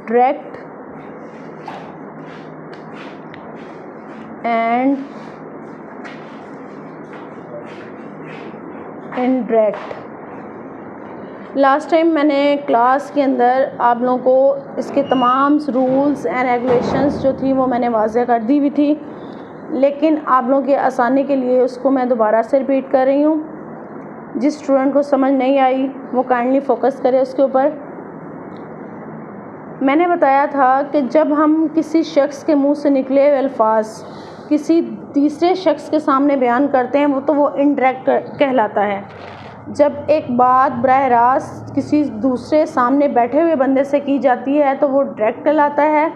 Direct and indirect. Last time मैंने class के अंदर आप लोगों को इसके तमाम रूल्स एंड रेगुलेशंस जो थी वो मैंने वाज़ेह कर दी हुई थी, लेकिन आप लोगों के आसानी के लिए उसको मैं दोबारा से रिपीट कर रही हूँ। जिस स्टूडेंट को समझ नहीं आई वो काइंडली फोकस करे उसके ऊपर। मैंने बताया था कि जब हम किसी शख्स के मुंह से निकले हुए अल्फाज किसी तीसरे शख्स के सामने बयान करते हैं तो वो इनडायरेक्ट कहलाता है। जब एक बात बराह रास्त किसी दूसरे सामने बैठे हुए बंदे से की जाती है तो वो डायरेक्ट कहलाता है।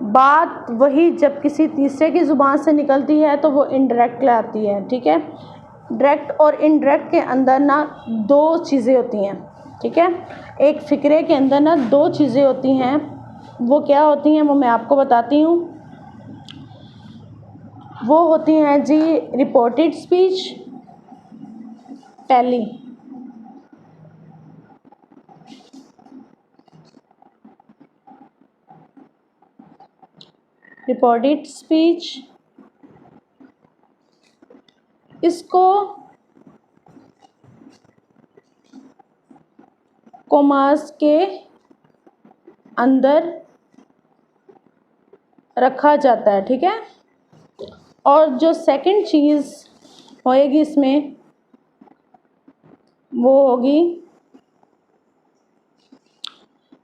बात वही जब किसी तीसरे की ज़ुबान से निकलती है तो वो इनडायरेक्ट कहलाती है। ठीक है, डायरेक्ट और इनडायरेक्ट के अंदर ना दो चीज़ें होती हैं। ठीक है, एक फ़िक्रे के अंदर ना दो चीज़ें होती हैं। वो क्या होती हैं वो मैं आपको बताती हूँ। वो होती हैं जी रिपोर्टेड स्पीच, पहली, रिपोर्टेड स्पीच, इसको कॉमास के अंदर रखा जाता है। ठीक है, और जो सेकंड चीज़ होएगी इसमें वो होगी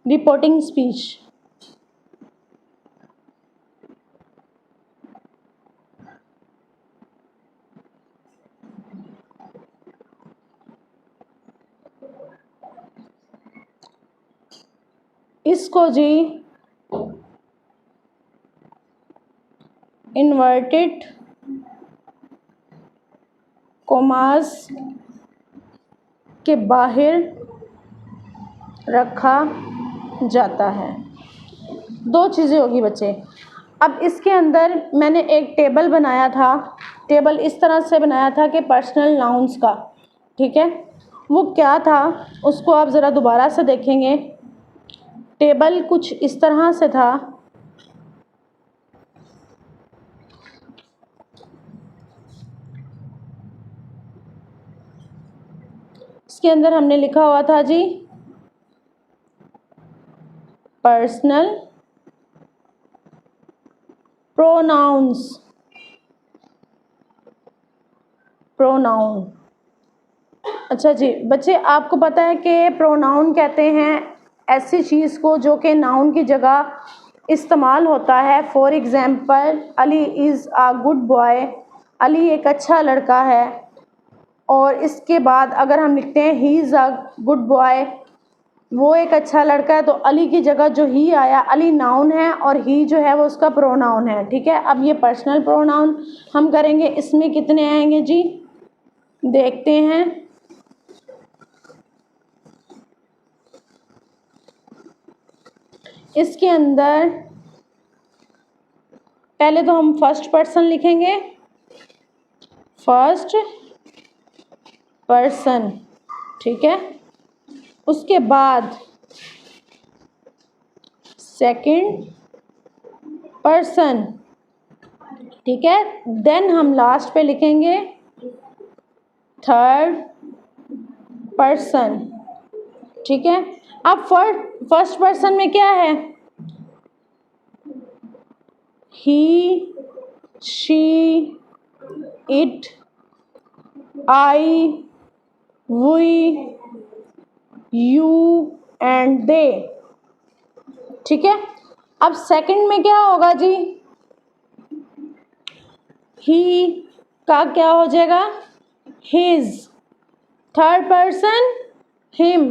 रिपोर्टिंग स्पीच। इसको जी इन्वर्टेड कॉमास के बाहर रखा जाता है। दो चीज़ें होगी बच्चे। अब इसके अंदर मैंने एक टेबल बनाया था। टेबल इस तरह से बनाया था कि पर्सनल नाउन्स का। ठीक है, वो क्या था उसको आप ज़रा दोबारा से देखेंगे। टेबल कुछ इस तरह से था। इसके अंदर हमने लिखा हुआ था जी पर्सनल प्रोनाउंस, प्रोनाउन। अच्छा जी बच्चे, आपको पता है कि प्रोनाउन कहते हैं ऐसी चीज़ को जो कि नाउन की जगह इस्तेमाल होता है। For example, Ali is a good boy, Ali एक अच्छा लड़का है। और इसके बाद अगर हम लिखते हैं he is a good boy, वो एक अच्छा लड़का है, तो अली की जगह जो ही आया, अली नाउन है और ही जो है वो उसका प्रोनाउन है। ठीक है, अब ये पर्सनल प्रोनाउन हम करेंगे। इसमें कितने आएंगे जी, देखते हैं। इसके अंदर पहले तो हम फर्स्ट पर्सन लिखेंगे, फर्स्ट पर्सन। ठीक है, उसके बाद सेकंड पर्सन। ठीक है, देन हम लास्ट पे लिखेंगे थर्ड पर्सन। ठीक है, अब फर्स्ट पर्सन में क्या है, he, she, it, I, we, you and they. ठीक है, अब सेकंड में क्या होगा जी, ही का क्या हो जाएगा, his. Third person him,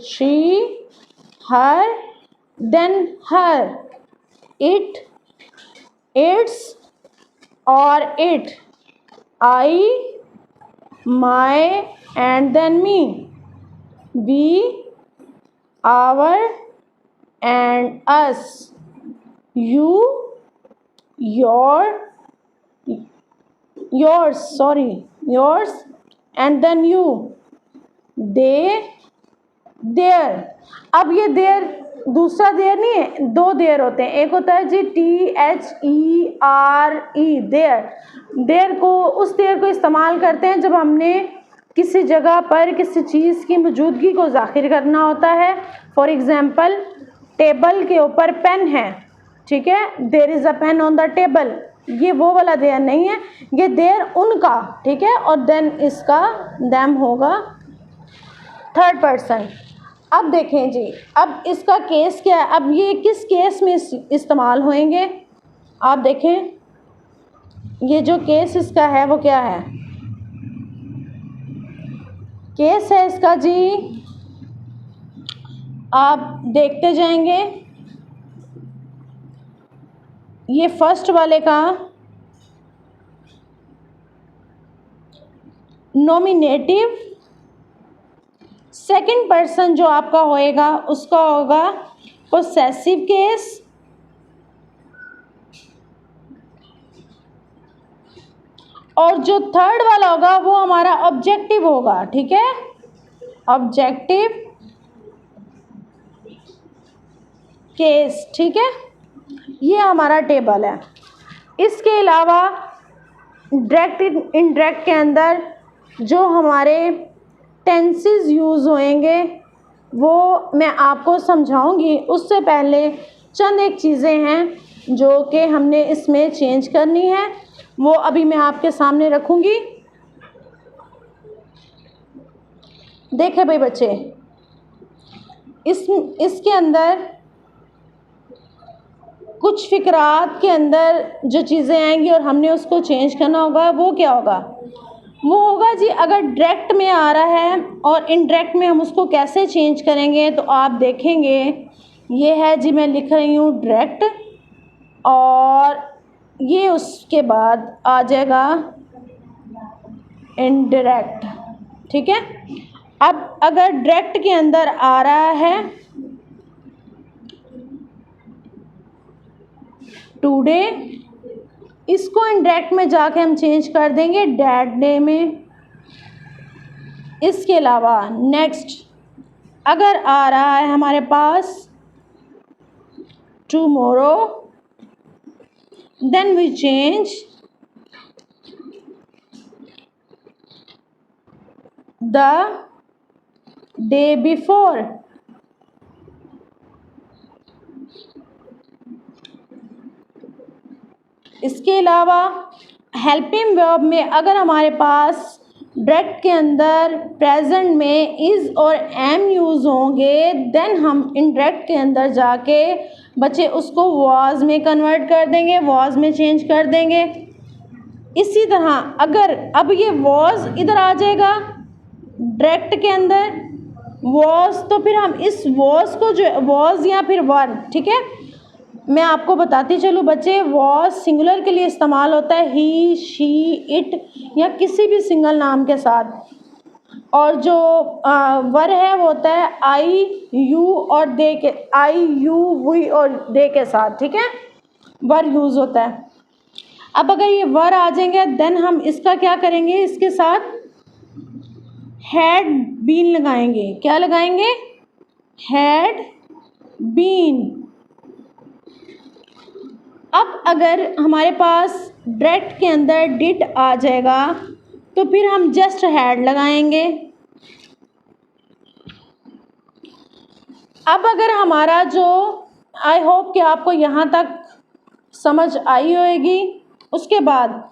she, her, then her, it, its और it, I, my and then me, we, our and us, you, yours and then you, they, their। अब ये देयर दूसरा देयर नहीं है, दो देयर होते हैं। एक होता है जी THERE, देयर। देयर को, उस देयर को इस्तेमाल करते हैं जब हमने किसी जगह पर किसी चीज़ की मौजूदगी को ज़ाहिर करना होता है। फॉर एग्ज़ाम्पल, टेबल के ऊपर पेन है, ठीक है, there is a pen on the table, ये वो वाला देयर नहीं है, ये देयर उनका, ठीक है, और देन इसका दैम होगा थर्ड पर्सन। अब देखें जी, अब इसका केस क्या है, अब ये किस केस में इस्तेमाल होंगे, आप देखें ये जो केस इसका है वो क्या है, केस है इसका जी, आप देखते जाएंगे, ये फर्स्ट वाले का नॉमिनेटिव, सेकंड पर्सन जो आपका होएगा उसका होगा पोसेसिव केस, और जो थर्ड वाला होगा वो हमारा ऑब्जेक्टिव होगा, ठीक है, ऑब्जेक्टिव केस, ठीक है। ये हमारा टेबल है। इसके अलावा डायरेक्ट इनडायरेक्ट के अंदर जो हमारे टेंसेस यूज़ होंगे वो मैं आपको समझाऊंगी, उससे पहले चंद एक चीज़ें हैं जो कि हमने इसमें चेंज करनी है, वो अभी मैं आपके सामने रखूंगी। देखें भाई बच्चे, इसके अंदर कुछ फ़िक्रात के अंदर जो चीज़ें आएंगी और हमने उसको चेंज करना होगा, वो क्या होगा, वो होगा जी, अगर डायरेक्ट में आ रहा है और इनडायरेक्ट में हम उसको कैसे चेंज करेंगे, तो आप देखेंगे ये है जी, मैं लिख रही हूँ डायरेक्ट, और ये उसके बाद आ जाएगा इनडायरेक्ट, ठीक है। अब अगर डायरेक्ट के अंदर आ रहा है टुडे, इसको इनडायरेक्ट में जाके हम चेंज कर देंगे डैड डे में। इसके अलावा नेक्स्ट अगर आ रहा है हमारे पास tomorrow, then we change the day before. इसके अलावा हेल्पिंग वर्ब में अगर हमारे पास डायरेक्ट के अंदर प्रेजेंट में इज़ और एम यूज़ होंगे, देन हम इनडायरेक्ट के अंदर जाके बच्चे उसको वाज में कन्वर्ट कर देंगे, वाज में चेंज कर देंगे। इसी तरह अगर अब ये वाज इधर आ जाएगा डायरेक्ट के अंदर वाज, तो फिर हम इस वाज को जो वाज या फिर वर, ठीक है, मैं आपको बताती चलूँ बच्चे, वॉज सिंगुलर के लिए इस्तेमाल होता है ही, शी, इट या किसी भी सिंगल नाम के साथ, और जो वर है वो होता है आई, यू और दे के, आई, यू, वी और दे के साथ, ठीक है, वर यूज़ होता है। अब अगर ये वर आ जाएंगे देन हम इसका क्या करेंगे, इसके साथ हैड बीन लगाएंगे। क्या लगाएंगे, हैड बीन। अब अगर हमारे पास डायरेक्ट के अंदर डिड आ जाएगा तो फिर हम जस्ट हैड लगाएंगे। अब अगर हमारा जो, आई होप कि आपको यहाँ तक समझ आई होगी। उसके बाद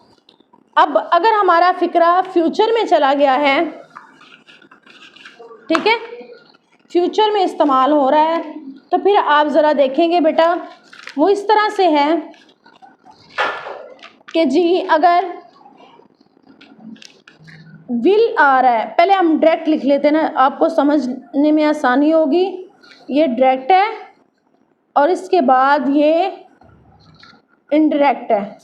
अब अगर हमारा फ़िक्रा फ्यूचर में चला गया है, ठीक है, फ्यूचर में इस्तेमाल हो रहा है, तो फिर आप ज़रा देखेंगे बेटा, वो इस तरह से है कि जी अगर विल आ रहा है, पहले हम डायरेक्ट लिख लेते हैं ना, आपको समझने में आसानी होगी। ये डायरेक्ट है और इसके बाद ये इनडायरेक्ट है,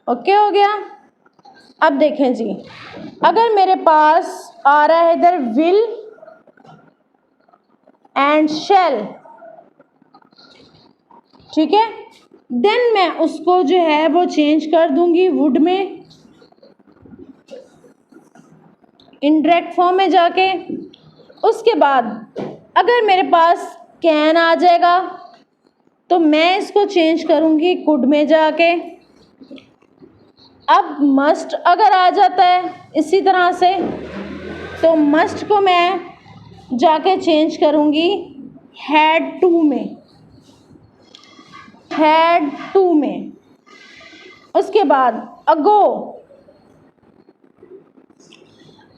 ओके हो गया। अब देखें जी, अगर मेरे पास आ रहा है इधर विल एंड शैल, ठीक है, देन मैं उसको जो है वो चेंज कर दूंगी वुड में, इनडायरेक्ट फॉर्म में जाके। उसके बाद अगर मेरे पास कैन आ जाएगा, तो मैं इसको चेंज करूँगी कुड में जाके। अब मस्ट अगर आ जाता है इसी तरह से, तो मस्ट को मैं जाके चेंज करूँगी हैड टू में, हैड टू में। उसके बाद अगो,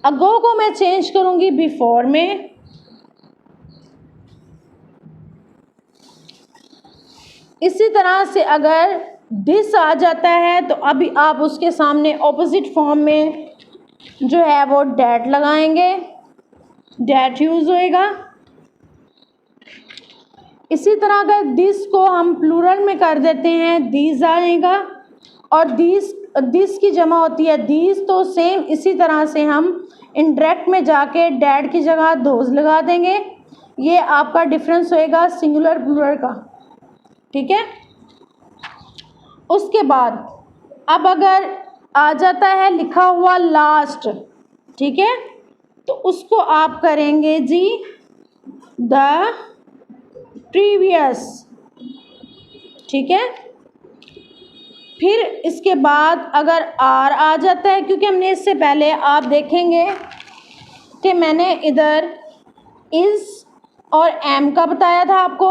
अगो को मैं चेंज करूँगी बिफोर में। इसी तरह से अगर दिस आ जाता है तो अभी आप उसके सामने ऑपोजिट फॉर्म में जो है वो डैट लगाएंगे, डैट यूज़ होएगा। इसी तरह अगर दिस को हम प्लूरल में कर देते हैं दीज आएगा, और दिस की जमा होती है दीज, तो सेम इसी तरह से हम इंडायरेक्ट में जाके डैट की जगह दोज लगा देंगे। ये आपका डिफरेंस होएगा सिंगुलर प्लूरल का, ठीक है। उसके बाद अब अगर आ जाता है लिखा हुआ लास्ट, ठीक है, तो उसको आप करेंगे जी द प्रीवियस, ठीक है। फिर इसके बाद अगर आर आ जाता है, क्योंकि हमने इससे पहले आप देखेंगे कि मैंने इधर इज़ और एम का बताया था आपको।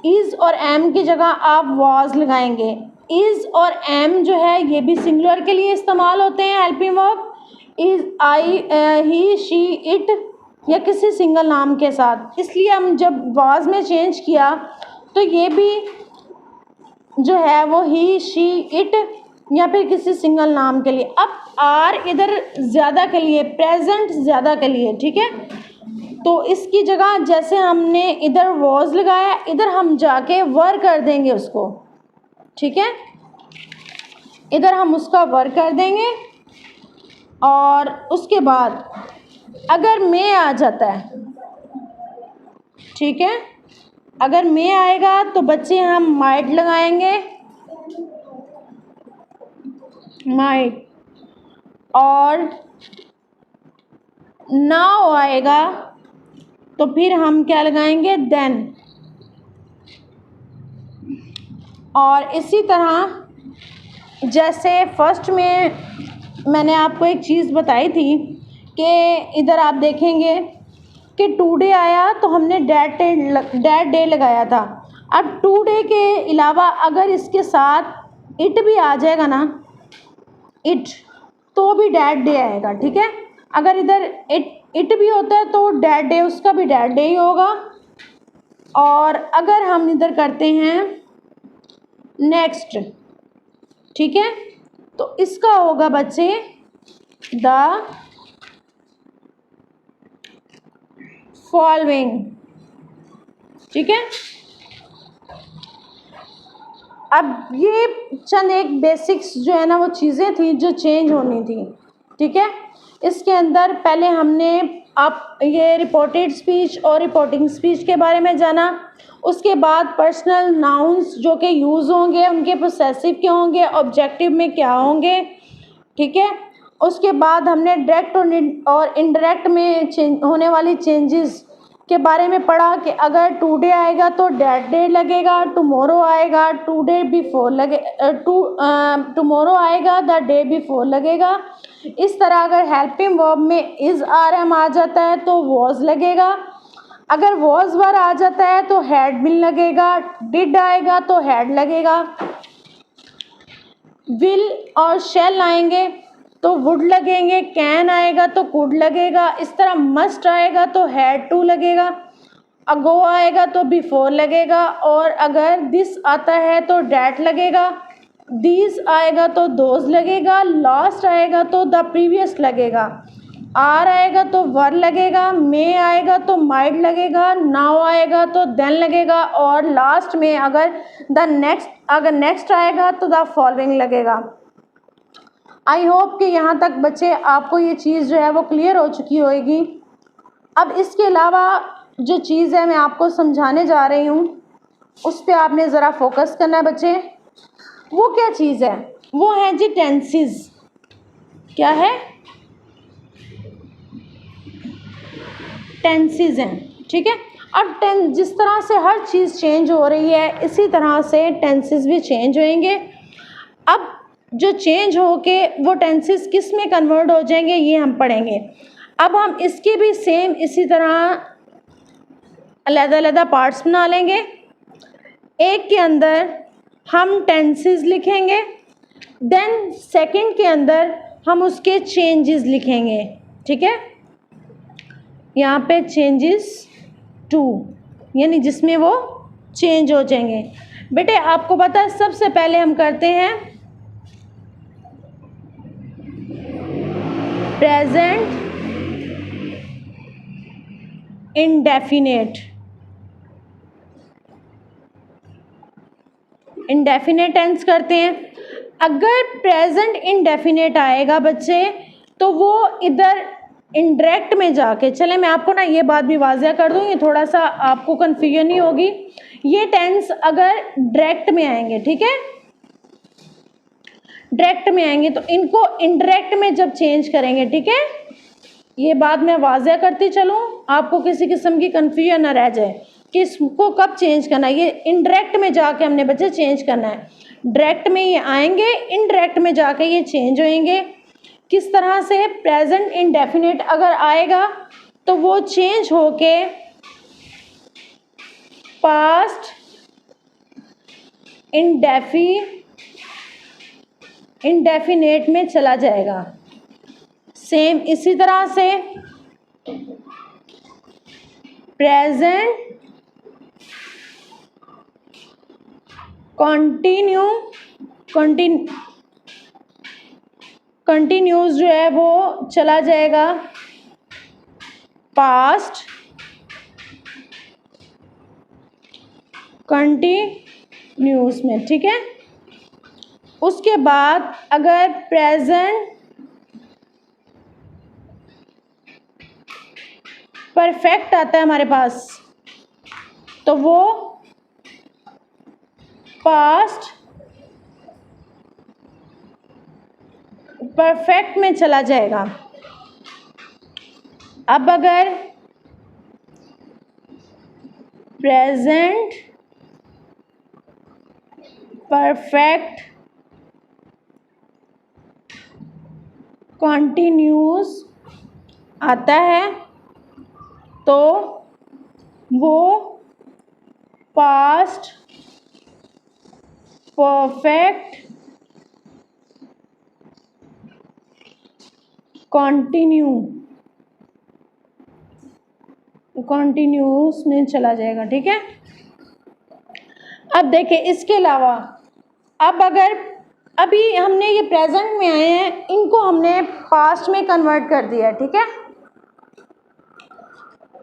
इज़ और एम की जगह आप वाज लगाएंगे। इज़ और एम जो है ये भी सिंगुलर के लिए इस्तेमाल होते हैं helping verb. Is, I, he, she, it या किसी सिंगल नाम के साथ। इसलिए हम जब वाज में चेंज किया तो ये भी जो है वो ही, शी, इट या फिर किसी सिंगल नाम के लिए। अब आर इधर ज़्यादा के लिए, प्रेजेंट ज़्यादा के लिए, ठीक है। तो इसकी जगह जैसे हमने इधर वॉज लगाया, इधर हम जाके वर कर देंगे उसको, ठीक है। इधर हम उसका वर कर देंगे। और उसके बाद अगर में आ जाता है, ठीक है, अगर में आएगा तो बच्चे हम माइट लगाएंगे, माइट। और नाउ आएगा तो फिर हम क्या लगाएंगे, देन। और इसी तरह जैसे फर्स्ट में मैंने आपको एक चीज़ बताई थी कि इधर आप देखेंगे कि टुडे आया तो हमने डैट डे लगाया था। अब टुडे के अलावा अगर इसके साथ इट भी आ जाएगा ना, इट, तो भी डैट डे आएगा, ठीक है। अगर इधर इट भी होता है तो डैट डे, उसका भी डैट डे ही होगा। और अगर हम इधर करते हैं नेक्स्ट, ठीक है, तो इसका होगा बच्चे द फॉलोइंग, ठीक है। अब ये चंद एक बेसिक्स जो है ना वो चीज़ें थी जो चेंज होनी थी, ठीक है। इसके अंदर पहले हमने आप ये रिपोर्टेड स्पीच और रिपोर्टिंग स्पीच के बारे में जाना। उसके बाद पर्सनल नाउन्स जो कि यूज़ होंगे उनके पोसेसिव क्या होंगे, ऑब्जेक्टिव में क्या होंगे, ठीक है। उसके बाद हमने डायरेक्ट और इनडायरेक्ट में होने वाली चेंजेस के बारे में पढ़ा कि अगर टुडे आएगा तो डैट डे लगेगा, टुमारो आएगा टुडे बिफोर लगे, टुमारो आएगा द डे बिफोर लगेगा। इस तरह अगर हेल्पिंग वर्ब में इज़ आर एम आ जाता है तो वॉज लगेगा। अगर वॉज वर आ जाता है तो हैड बिन लगेगा। डिड आएगा तो हैड लगेगा। विल और शैल आएंगे तो वुड लगेंगे। कैन आएगा तो कुड लगेगा। इस तरह मस्ट आएगा तो हैड टू लगेगा। अगो आएगा तो बिफोर लगेगा। और अगर दिस आता है तो डैट लगेगा। दीज आएगा तो दोज लगेगा। लास्ट आएगा तो द प्रीवियस लगेगा। आर आएगा तो वर लगेगा। मे आएगा तो माइट लगेगा। नाउ आएगा तो देन लगेगा। और लास्ट में अगर नेक्स्ट आएगा तो द फॉलोइंग लगेगा। आई होप कि यहाँ तक बच्चे आपको ये चीज़ जो है वो क्लियर हो चुकी होगी। अब इसके अलावा जो चीज़ है मैं आपको समझाने जा रही हूँ उस पर आपने ज़रा फोकस करना है बच्चे। वो क्या चीज़ है? वो है जी टेंसेस। क्या है? टेंसेस हैं, ठीक है। अब टेंस जिस तरह से हर चीज़ चेंज हो रही है इसी तरह से टेंसेस भी चेंज होंगे। अब जो चेंज हो के वो टेंसेस किस में कन्वर्ट हो जाएंगे ये हम पढ़ेंगे। अब हम इसके भी सेम इसी तरह अलग-अलग पार्ट्स बना लेंगे। एक के अंदर हम टेंसेस लिखेंगे, देन सेकंड के अंदर हम उसके चेंजेस लिखेंगे। ठीक है, यहाँ पे चेंजेस टू यानी जिसमें वो चेंज हो जाएंगे। बेटे आपको पता है सबसे पहले हम करते हैं प्रेजेंट इंडेफिनेट। इंडेफिनेट टेंस करते हैं। अगर प्रेजेंट इंडेफिनेट आएगा बच्चे तो वो इधर इंडायरेक्ट में जाके, चले मैं आपको ना ये बात भी वाज़िया कर दूँ, ये थोड़ा सा आपको कन्फ्यूजन नहीं होगी। ये टेंस अगर डायरेक्ट में आएंगे, ठीक है, डायरेक्ट में आएंगे तो इनको इनडायरेक्ट में जब चेंज करेंगे, ठीक है, ये बात मैं वाज़िया करती चलूँ, आपको किसी किस्म की कन्फ्यूजन ना रह जाए कि इसको कब चेंज करना है। ये इनडायरेक्ट में जाके हमने बच्चे चेंज करना है। डायरेक्ट में ये आएंगे, इनडायरेक्ट में जाके ये चेंज होंगे। किस तरह से? प्रेजेंट इंडेफिनिट अगर आएगा तो वो चेंज होके पास्ट इंडेफिनेट में चला जाएगा। सेम इसी तरह से प्रेजेंट कंटिन्यूस जो है वो चला जाएगा पास्ट कंटिन्यूस में। ठीक है, उसके बाद अगर प्रेजेंट परफेक्ट आता है हमारे पास तो वो पास्ट परफेक्ट में चला जाएगा। अब अगर प्रेजेंट परफेक्ट कॉन्टिन्यूस आता है तो वो पास्ट परफेक्ट कॉन्टिन्यूस में चला जाएगा। ठीक है, अब देखिए इसके अलावा अब अगर अभी हमने ये प्रेजेंट में आए हैं, इनको हमने पास्ट में कन्वर्ट कर दिया है। ठीक है,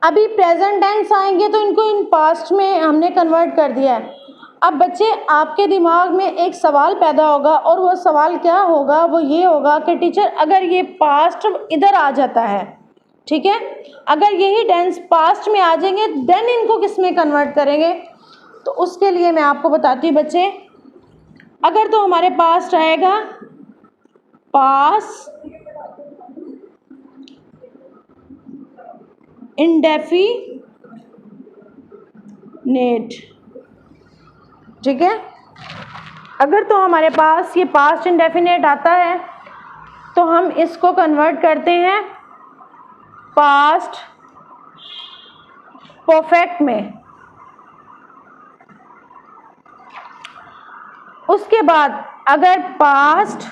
अभी प्रेजेंट टेंस आएंगे तो इनको इन पास्ट में हमने कन्वर्ट कर दिया है। अब बच्चे आपके दिमाग में एक सवाल पैदा होगा और वो सवाल क्या होगा? वो ये होगा कि टीचर अगर ये पास्ट इधर आ जाता है, ठीक है, अगर यही टेंस पास्ट में आ जाएंगे देन इनको किस में कन्वर्ट करेंगे? तो उसके लिए मैं आपको बताती हूँ बच्चे, अगर तो हमारे पास आएगा पास्ट इंडेफिनेट। ठीक है, अगर तो हमारे पास ये पास्ट इंडेफिनेट आता है तो हम इसको कन्वर्ट करते हैं पास्ट परफेक्ट में। उसके बाद अगर पास्ट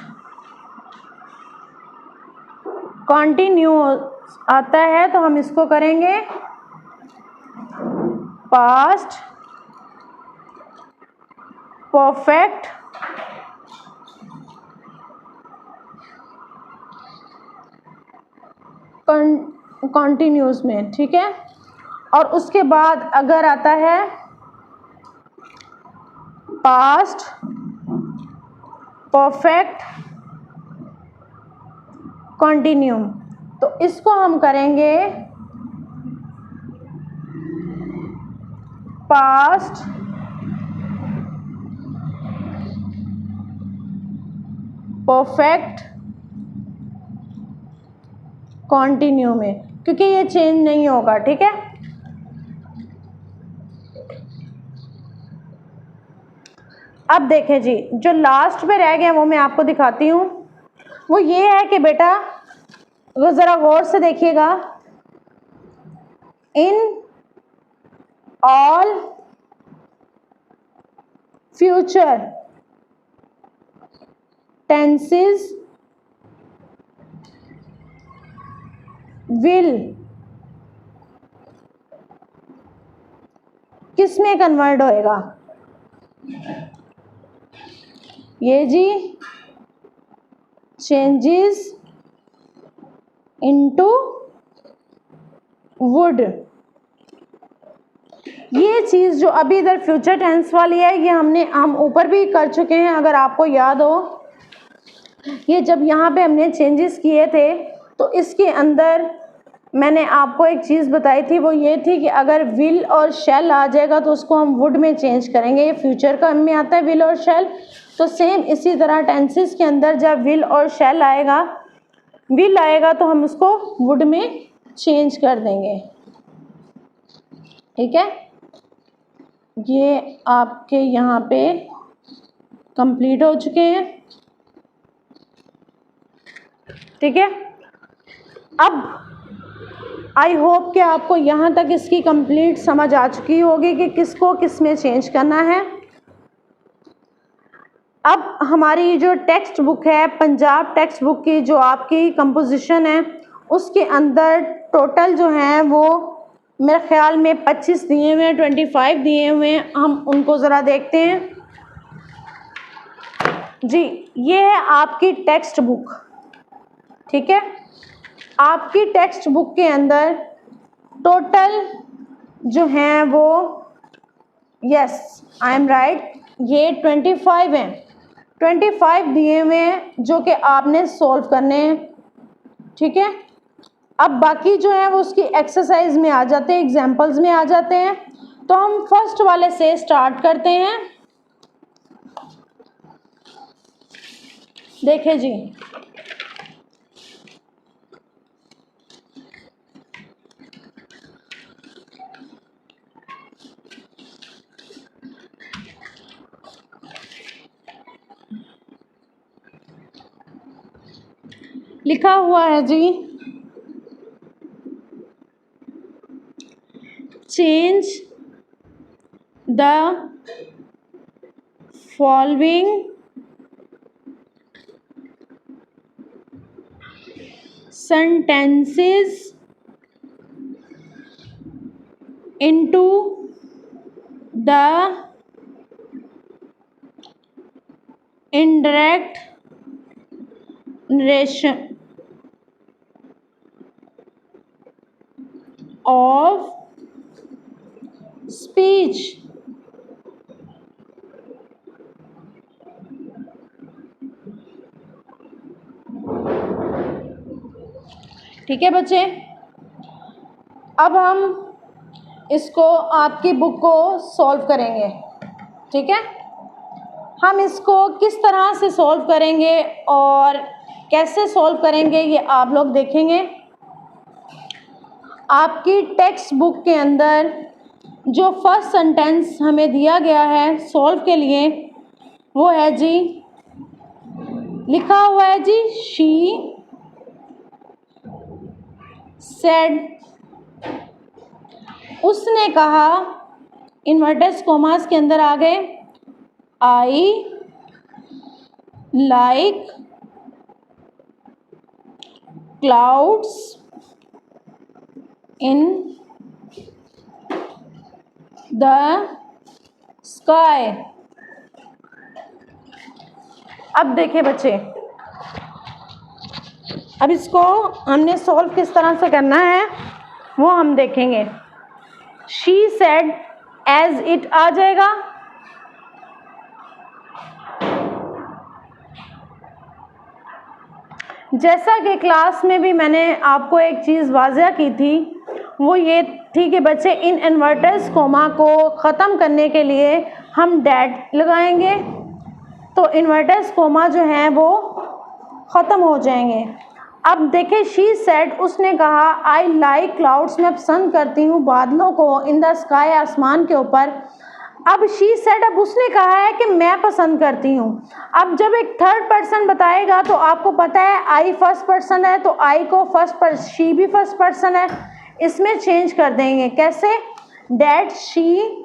कॉन्टिन्यूस आता है तो हम इसको करेंगे पास्ट परफेक्ट कॉन्टिन्यूस में। ठीक है, और उसके बाद अगर आता है पास्ट परफेक्ट कंटिन्यू तो इसको हम करेंगे पास्ट परफेक्ट कंटिन्यू में, क्योंकि ये चेंज नहीं होगा। ठीक है, अब देखें जी, जो लास्ट पे रह गया वो मैं आपको दिखाती हूँ। वो ये है कि बेटा वो ज़रा गौर से देखिएगा, in all future tenses will किस में कन्वर्ट होएगा? ये जी चेंजेस इनटू वुड। ये चीज़ जो अभी इधर फ्यूचर टेंस वाली है, ये हम ऊपर भी कर चुके हैं, अगर आपको याद हो। ये जब यहाँ पे हमने चेंजेस किए थे तो इसके अंदर मैंने आपको एक चीज़ बताई थी, वो ये थी कि अगर विल और शैल आ जाएगा तो उसको हम वुड में चेंज करेंगे। ये फ्यूचर का में आता है विल और शैल, तो सेम इसी तरह टेंसेस के अंदर जब विल और शैल आएगा, विल आएगा तो हम उसको वुड में चेंज कर देंगे। ठीक है, ये आपके यहाँ पे कंप्लीट हो चुके हैं। ठीक है, अब आई होप कि आपको यहाँ तक इसकी कंप्लीट समझ आ चुकी होगी कि किसको किस में चेंज करना है। अब हमारी जो टेक्स्ट बुक है, पंजाब टेक्स्ट बुक की जो आपकी कंपोजिशन है, उसके अंदर टोटल जो हैं वो मेरे ख्याल में 25 दिए हुए हैं, 25 दिए हुए हैं। हम उनको ज़रा देखते हैं जी। ये है आपकी टेक्स्ट बुक। ठीक है, आपकी टेक्स्ट बुक के अंदर टोटल जो हैं वो, यस आई एम राइट, ये 25 हैं। 25 दिए हुए हैं जो कि आपने सॉल्व करने हैं। ठीक है, अब बाकी जो है वो उसकी एक्सरसाइज में आ जाते हैं, एग्जाम्पल्स में आ जाते हैं। तो हम फर्स्ट वाले से स्टार्ट करते हैं। देखिए जी, लिखा हुआ है जी, change the following sentences into the indirect narration of speech। ठीक है बच्चे, अब हम इसको आपकी बुक को सॉल्व करेंगे। ठीक है, हम इसको किस तरह से सॉल्व करेंगे और कैसे सॉल्व करेंगे ये आप लोग देखेंगे। आपकी टेक्स्ट बुक के अंदर जो फर्स्ट सेंटेंस हमें दिया गया है सॉल्व के लिए, वो है जी, लिखा हुआ है जी, शी सेड, उसने कहा, इन्वर्टेड कॉमास के अंदर आ गए, I like clouds in the sky. अब देखिए बच्चे, अब इसको हमने सॉल्व किस तरह से करना है वो हम देखेंगे। शी सेड एज इट आ जाएगा, जैसा कि क्लास में भी मैंने आपको एक चीज़ वाज़ह की थी, वो ये थी कि बच्चे इन इन्वर्टेड कॉमा को ख़त्म करने के लिए हम डैट लगाएंगे तो इन्वर्टेड कॉमा जो हैं वो ख़त्म हो जाएंगे। अब देखें, शी सेड, उसने कहा, आई लाइक क्लाउड्स, मैं पसंद करती हूँ बादलों को, इन द स्काई, आसमान के ऊपर, अब शी सेड, अब उसने कहा है कि मैं पसंद करती हूँ। अब जब एक थर्ड पर्सन बताएगा तो आपको पता है आई फर्स्ट पर्सन है, तो आई को फर्स्ट पर्सन, शी भी फर्स्ट पर्सन है, इसमें चेंज कर देंगे। कैसे? डैट शी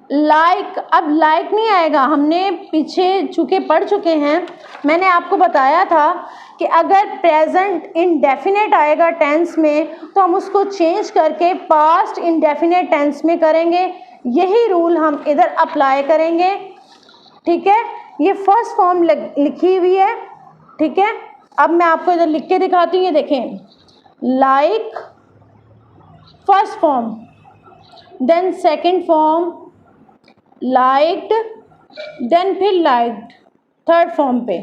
लाइक, अब लाइक नहीं आएगा, हमने पीछे चूँकि पढ़ चुके हैं, मैंने आपको बताया था कि अगर प्रेजेंट इंडेफिनेट आएगा टेंस में तो हम उसको चेंज करके पास्ट इंडेफिनेट टेंस में करेंगे। यही रूल हम इधर अप्लाई करेंगे। ठीक है, ये फर्स्ट फॉर्म लिखी हुई है। ठीक है, अब मैं आपको इधर लिख के दिखाती हूँ। ये देखें, like first form, then second form liked, then फिर लाइक्ड थर्ड फॉर्म पे।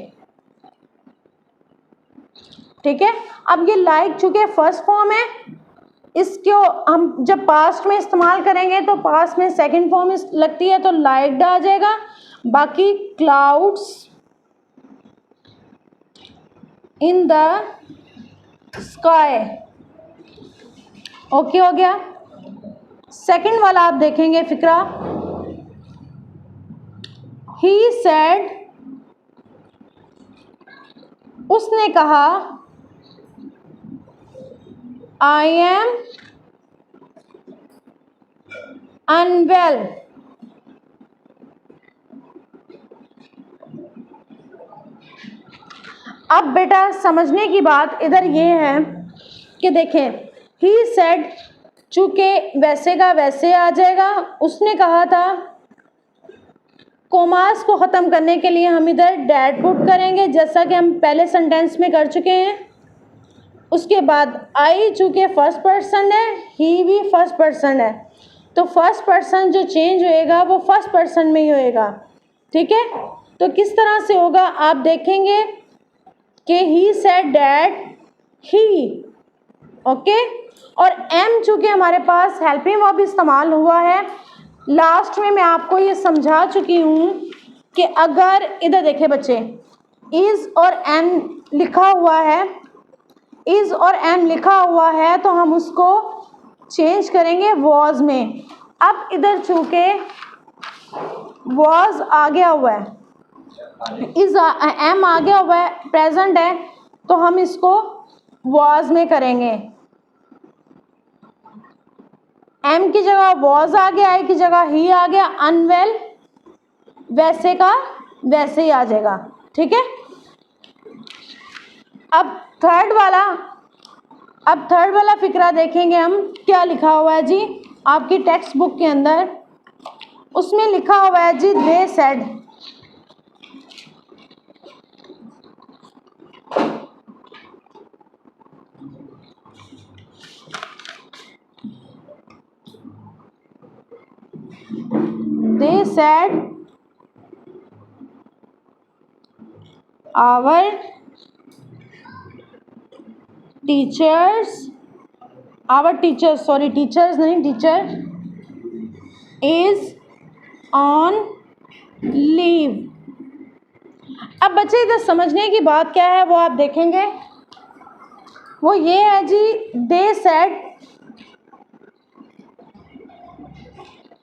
ठीक है, अब ये लाइक चूँकि फर्स्ट फॉर्म है, इसको हम जब पास्ट में इस्तेमाल करेंगे तो पास्ट में सेकंड फॉर्म लगती है तो लाइक्ड आ जाएगा। बाकी clouds in the sky, okay हो गया। सेकंड वाला आप देखेंगे फिक्रा, ही सेड, उसने कहा, आई एम अनवेल, अब बेटा समझने की बात इधर ये है कि देखें, ही सेड चूँकि वैसे का वैसे आ जाएगा, उसने कहा था, कोमास को ख़त्म करने के लिए हम इधर डैट पुट करेंगे जैसा कि हम पहले सेंटेंस में कर चुके हैं। उसके बाद आई चूँकि फर्स्ट पर्सन है, ही भी फर्स्ट पर्सन है, तो फर्स्ट पर्सन जो चेंज होएगा वो फर्स्ट पर्सन में ही होएगा। ठीक है, तो किस तरह से होगा आप देखेंगे कि he said that he, okay. और एम चूँकि हमारे पास हेल्पिंग वर्ब इस्तेमाल हुआ है, लास्ट में मैं आपको ये समझा चुकी हूँ कि अगर इधर देखें बच्चे, इज़ और एम लिखा हुआ है, इज़ और एम लिखा हुआ है तो हम उसको चेंज करेंगे वॉज में। अब इधर चूँकि वॉज आ गया हुआ है, इज़ एम आ गया हुआ है, प्रेजेंट है, तो हम इसको वॉज में करेंगे। एम की जगह वॉज आ गया, आई की जगह ही आ गया, अनवेल वैसे का वैसे ही आ जाएगा। ठीक है, अब थर्ड वाला फिक्रा देखेंगे हम, क्या लिखा हुआ है जी आपकी टेक्स्ट बुक के अंदर। उसमें लिखा हुआ है जी, they said, they said our teachers is on leave। अब बच्चे इधर समझने की बात क्या है वो आप देखेंगे, वो ये है जी, they said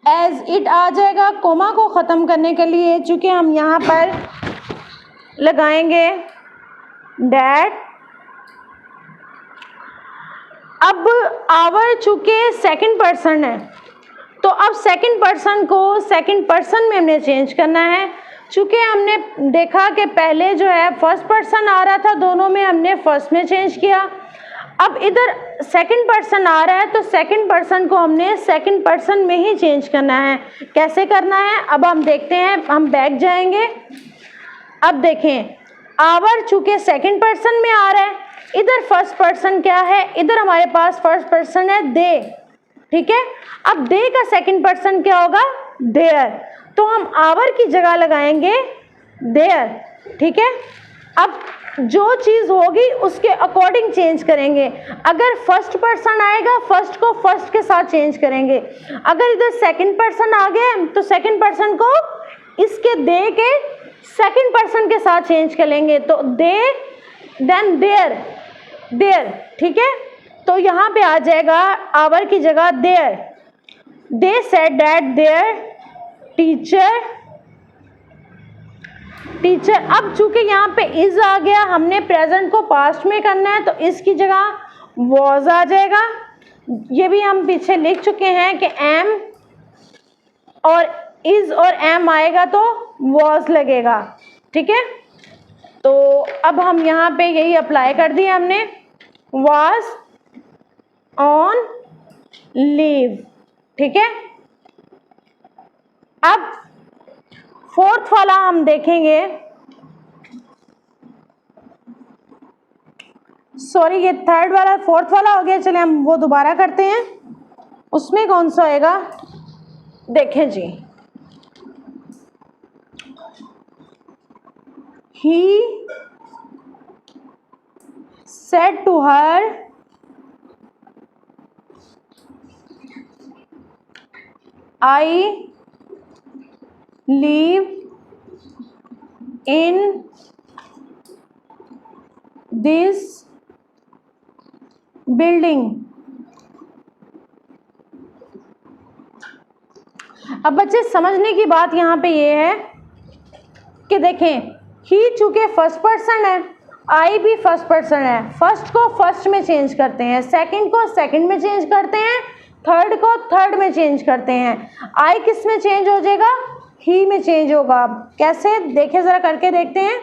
एज इट आ जाएगा कोमा को ख़त्म करने के लिए, चूँकि हम यहाँ पर लगाएंगे डैट। अब आवर चूँकि सेकंड पर्सन है तो अब सेकंड पर्सन को सेकंड पर्सन में हमने चेंज करना है। चूँकि हमने देखा कि पहले जो है फर्स्ट पर्सन आ रहा था, दोनों में हमने फर्स्ट में चेंज किया। अब इधर सेकंड पर्सन आ रहा है तो सेकंड पर्सन को हमने सेकंड पर्सन में ही चेंज करना है। कैसे करना है अब हम देखते हैं, हम बैक जाएंगे। अब देखें, आवर चूँकि सेकंड पर्सन में आ रहा है, इधर फर्स्ट पर्सन क्या है, इधर हमारे पास फर्स्ट पर्सन है दे। ठीक है, अब दे का सेकंड पर्सन क्या होगा, देयर, तो हम आवर की जगह लगाएंगे देयर। ठीक है, अब जो चीज़ होगी उसके अकॉर्डिंग चेंज करेंगे। अगर फर्स्ट पर्सन आएगा, फर्स्ट को फर्स्ट के साथ चेंज करेंगे। अगर इधर सेकंड पर्सन आ गया तो सेकंड पर्सन को इसके दे के सेकंड पर्सन के साथ चेंज करेंगे, तो दे देन देयर, देयर। ठीक है, तो यहाँ पे आ जाएगा आवर की जगह their. They said that their teacher. अब चूंकि यहाँ पे इज आ गया, हमने प्रेजेंट को पास्ट में करना है, तो इसकी जगह वॉज आ जाएगा। ये भी हम पीछे लिख चुके हैं कि एम और इज और एम आएगा तो वॉज लगेगा, ठीक है। तो अब हम यहाँ पे यही अप्लाई कर दिया हमने, वॉज ऑन लीव, ठीक है। अब फोर्थ वाला हम देखेंगे, सॉरी ये थर्ड वाला, फोर्थ वाला हो गया, चले हम वो दोबारा करते हैं। उसमें कौन सा आएगा, देखें जी, he said to her I live in this building। अब बच्चे समझने की बात यहाँ पे ये है कि देखें, ही चूंकि फर्स्ट पर्सन है, आई भी फर्स्ट पर्सन है, फर्स्ट को फर्स्ट में चेंज करते हैं, सेकंड को सेकंड में चेंज करते हैं, थर्ड को थर्ड में चेंज करते हैं। आई किस में चेंज हो जाएगा, ही में चेंज होगा। कैसे, देखें जरा करके देखते हैं।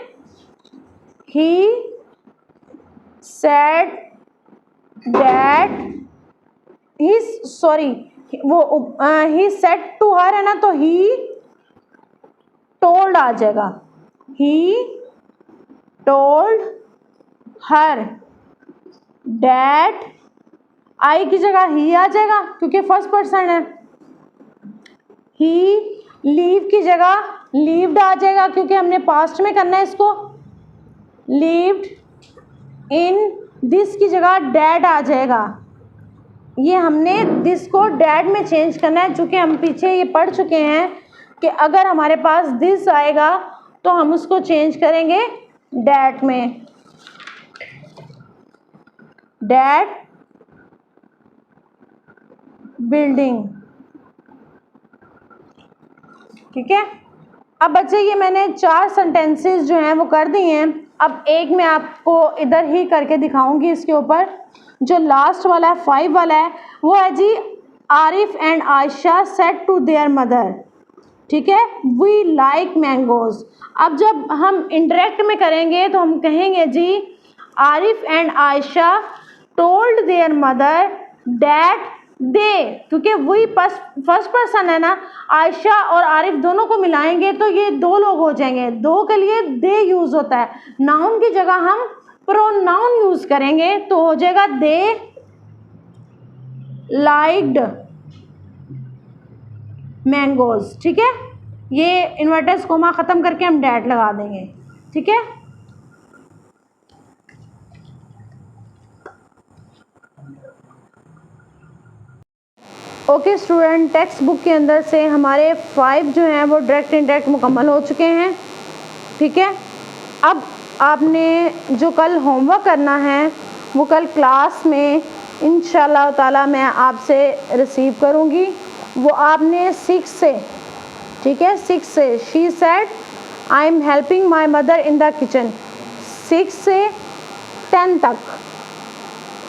He said that he, sorry वो ही सेड टू हर है ना, तो ही टोल्ड आ जाएगा, ही टोल्ड हर दैट, आई की जगह ही आ जाएगा क्योंकि फर्स्ट पर्सन है। ही लीव की जगह लीव्ड आ जाएगा क्योंकि हमने पास्ट में करना है इसको। लीव्ड इन दिस की जगह डैड आ जाएगा, ये हमने दिस को डैड में चेंज करना है। चूँकि हम पीछे ये पढ़ चुके हैं कि अगर हमारे पास दिस आएगा तो हम उसको चेंज करेंगे डैड में, डैड बिल्डिंग, ठीक है। अब बच्चे ये मैंने 4 सेंटेंसेस जो हैं वो कर दिए हैं। अब एक मैं आपको इधर ही करके दिखाऊंगी इसके ऊपर, जो लास्ट वाला है 5 वाला है, वो है जी, Arif and Ayesha said to their mother, ठीक है, वी लाइक मैंगोज। अब जब हम इंडायरेक्ट में करेंगे तो हम कहेंगे जी, Arif and Ayesha told their mother that they, क्योंकि वही फर्स्ट पर्सन है ना, आयशा और आरिफ दोनों को मिलाएंगे तो ये 2 लोग हो जाएंगे, 2 के लिए दे यूज होता है। नाउन की जगह हम प्रोनाउन यूज करेंगे तो हो जाएगा दे लाइक्ड मैंगोज, ठीक है। ये इन्वर्टेड कोमा ख़त्म करके हम डैट लगा देंगे, ठीक है। ओके स्टूडेंट, टेक्स्ट बुक के अंदर से हमारे 5 जो हैं वो डायरेक्ट इनडायरेक्ट मुकम्मल हो चुके हैं, ठीक है। अब आपने जो कल होमवर्क करना है वो कल क्लास में इंशाल्लाह ताला मैं आपसे रिसीव करूँगी। वो आपने 6 से, ठीक है, 6 से, she said I am helping my mother in the kitchen, 6 से 10 तक,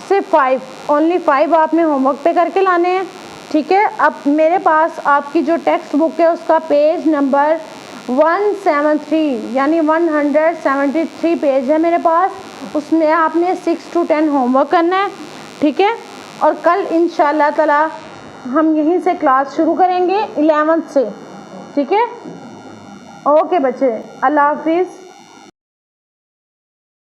से 5, ओनली 5 आपने होमवर्क पे करके लाने हैं, ठीक है। अब मेरे पास आपकी जो टेक्स्ट बुक है उसका पेज नंबर 173 यानी 173 पेज है मेरे पास, उसमें आपने 6 to 10 होमवर्क करना है, ठीक है। और कल इंशाल्लाह ताला हम यहीं से क्लास शुरू करेंगे 11th से, ठीक है। ओके बच्चे, अल्लाह हाफिज़।